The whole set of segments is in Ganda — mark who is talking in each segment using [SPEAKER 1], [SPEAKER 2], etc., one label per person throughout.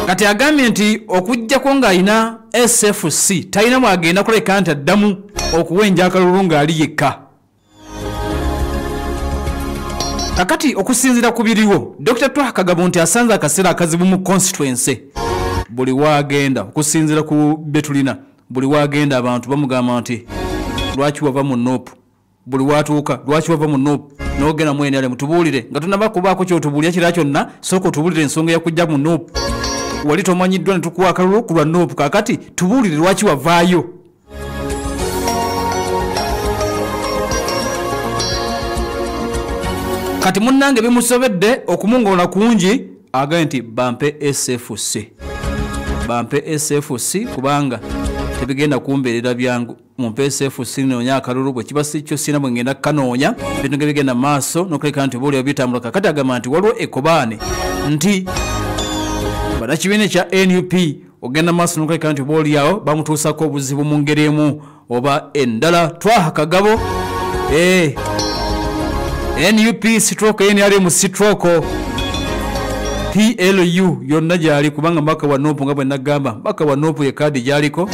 [SPEAKER 1] kati agambye nti okujjako ng'alina SFC talina mwagenda kuleka nti addamu okuwenja akalulu ng'ali yekka. Kakati okusinziira ku biriwo Dr. Twaha Kagabo nti asanze akaseera akazibu mu constituency. Buli waagenda okusinziira ku betulina buli waagenda abantu bamugamba nti lwaki wava mu NOP, buli watuuka lwaki wava mu NOP n'ogenda mu NRM tubuulire nga tunaba kubaako ky'otubuulira kirala kyonna sooka otubuulire ensonga yakujja mu NOP. Wali tomanyiddwa ne tukuwa akalulu ku lwa NOP kakati tubuulire lwaki wavaayo. Kati munnange bimusobedde okumungoona kungi agambye nti bampe SFC. Bampe SFC kubanga tebigenda kumbeerera byangu. Mumpe SFC noonya akalulu bwe kiba si kyo sina bwe ngenda kanoonya bintu nge bigenda maaso n'okuleka nti boolya bitambula. Kakati agamba nti waliwo ekobaane nti banakibiina kya NUP ogenda maaso n'okuleka nti boolyawo bamutuusako obuzibu mu ngeri emu oba endala. Twaha Kagabo NUP stroke NRM stroke PLU yonna gyali kubanga mbaka wa NOP nga bwe nagamba mbaka wa NOP ye kadi gyaliko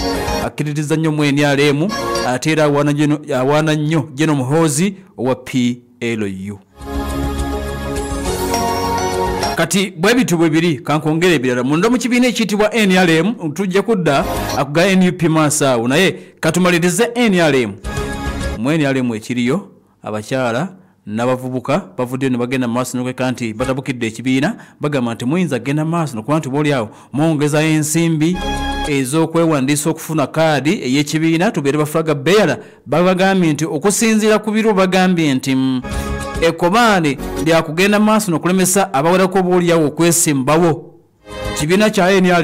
[SPEAKER 1] akkiririza nnyo mu NRM ate era awaana nnyo General Muhoozi owa PLU. Kati bwe bitu bwe biri kankongere ebirala munda mu kibiina ekiyitibwa NRM tujja kudda akuga NUP maaso naye katumalirize NRM. Mu NRM ekiriyo abakyala n'abavubuka bavudde ne bagenda maaso n'okweka nti batabukidde ekibiina bagamba nti muyinza genda maaso n'okuba nti boolyawo mwongeza ensimbi ez'okwewandiisa okufuna kaadi ey'ekibiina tubeere bafulaga beera. Babagambye nti okusinziira ku biro bagambye nti ekkobaane lyakugenda maaso n'okulemesa abawerako boolyawo okwesimbawo. Kibiina kya NRM